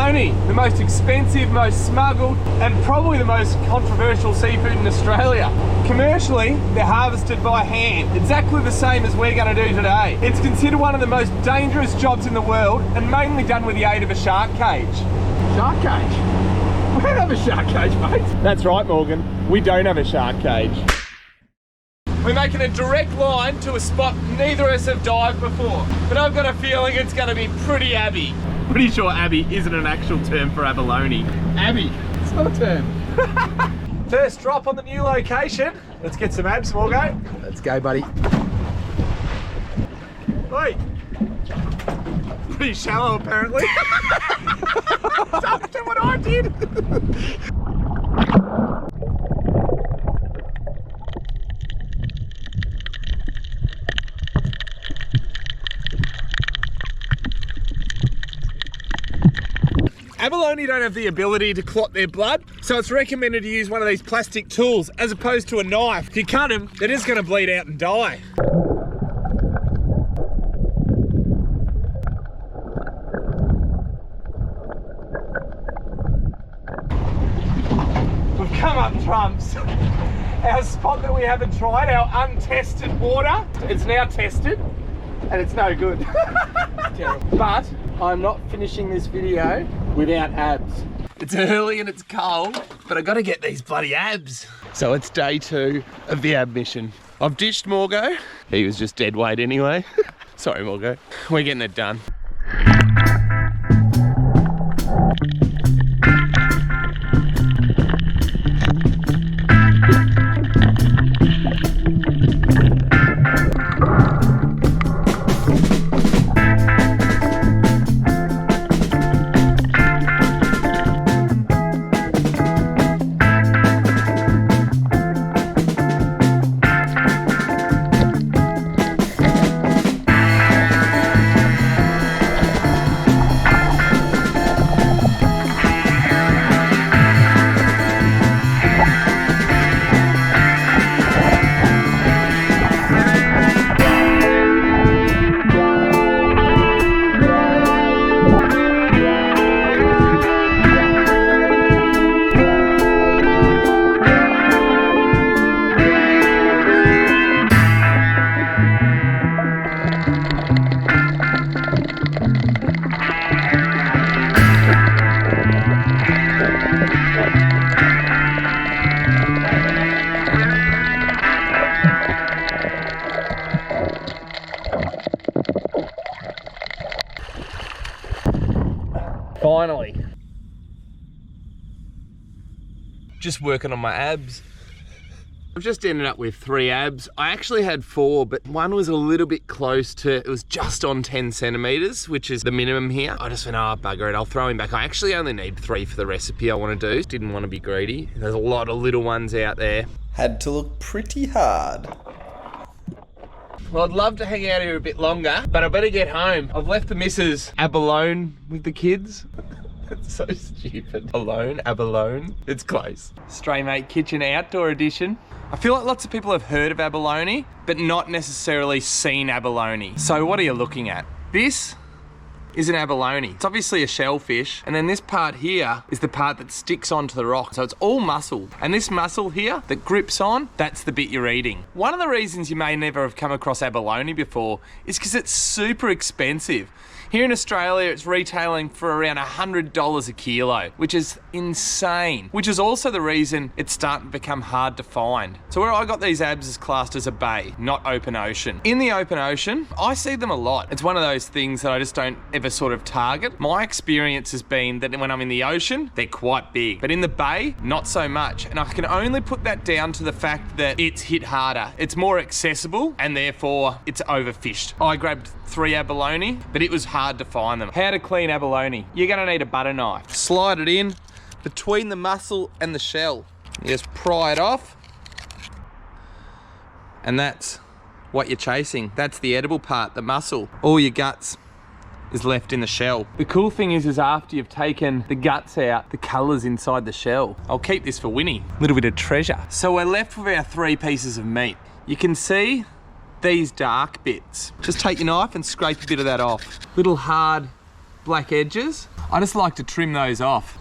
Abalone, the most expensive, most smuggled, and probably the most controversial seafood in Australia. Commercially, they're harvested by hand, exactly the same as we're going to do today. It's considered one of the most dangerous jobs in the world, and mainly done with the aid of a shark cage. Shark cage? We don't have a shark cage, mate. That's right, Morgan. We don't have a shark cage. We're making a direct line to a spot neither of us have dived before, but I've got a feeling it's going to be pretty abby. Pretty sure abby isn't an actual term for abalone. Abby, it's not a term. First drop on the new location. Let's get some abs, Morgo. Let's go, buddy. Oi. Pretty shallow, apparently. Don't do what I did. Abalone don't have the ability to clot their blood, so it's recommended to use one of these plastic tools as opposed to a knife. If you cut them, they're just going to bleed out and die. We've come up trumps. Our spot that we haven't tried, our untested water, it's now tested and it's no good. Terrible. But I'm not finishing this video without abs. It's early and it's cold, but I got to get these bloody abs. So it's day 2 of the ab mission. I've ditched Morgo. He was just dead weight anyway. Sorry, Morgo. We're getting it done. Finally. Just working on my abs. I've just ended up with 3 abs. I actually had 4, but one was a little bit close to, it was just on 10 centimeters, which is the minimum here. I just went, oh, bugger it, I'll throw him back. I actually only need 3 for the recipe I want to do. Didn't want to be greedy. There's a lot of little ones out there. Had to look pretty hard. Well, I'd love to hang out here a bit longer, but I better get home. I've left the missus Abalone with the kids. It's so stupid. Abalone. It's close. Stray Mate Kitchen Outdoor Edition. I feel like lots of people have heard of abalone, but not necessarily seen abalone. So what are you looking at? This is an abalone. It's obviously a shellfish, and then this part here is the part that sticks onto the rock. So it's all muscle, and this muscle here that grips on, that's the bit you're eating. One of the reasons you may never have come across abalone before is because it's super expensive. Here in Australia, it's retailing for around $100 a kilo, which is insane. Which is also the reason it's starting to become hard to find. So where I got these abs is classed as a bay, not open ocean. In the open ocean, I see them a lot. It's one of those things that I just don't ever sort of target. My experience has been that when I'm in the ocean, they're quite big, but in the bay, not so much. And I can only put that down to the fact that it's hit harder. It's more accessible, and therefore it's overfished. I grabbed 3 abalone, but it was hard to find them. How to clean abalone? You're gonna need a butter knife. Slide it in between the muscle and the shell. You just pry it off, and that's what you're chasing. That's the edible part, the muscle. All your guts is left in the shell. The cool thing is after you've taken the guts out, the colour's inside the shell. I'll keep this for Winnie. A little bit of treasure. So we're left with our 3 pieces of meat. You can see these dark bits. Just take your knife and scrape a bit of that off. Little hard black edges. I just like to trim those off.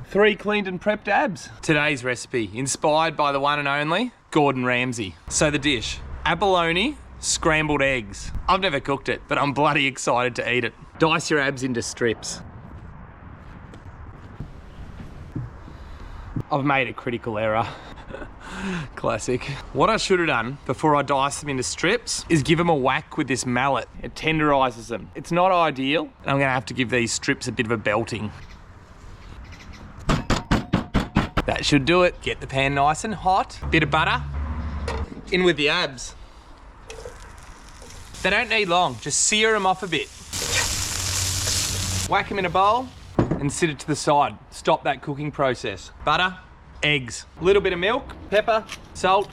3 cleaned and prepped abs. Today's recipe, inspired by the one and only Gordon Ramsay. So the dish, abalone, scrambled eggs. I've never cooked it, but I'm bloody excited to eat it. Dice your abs into strips. I've made a critical error. Classic. What I should have done before I dice them into strips is give them a whack with this mallet. It tenderises them. It's not ideal, and I'm gonna have to give these strips a bit of a belting. That should do it. Get the pan nice and hot. Bit of butter. In with the abs. They don't need long, just sear them off a bit. Whack them in a bowl and sit it to the side. Stop that cooking process. Butter, eggs, a little bit of milk, pepper, salt.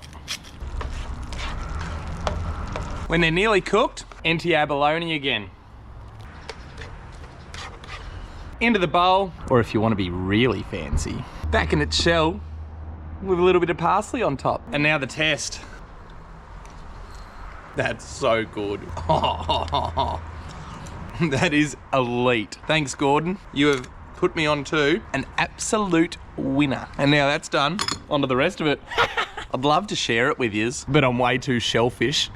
When they're nearly cooked, empty your abalone again. Into the bowl, or if you want to be really fancy, back in its shell with a little bit of parsley on top. And now the test. That's so good. That is elite. Thanks, Gordon. You have put me on to an absolute winner. And now that's done, on to the rest of it. I'd love to share it with yous, but I'm way too shellfish.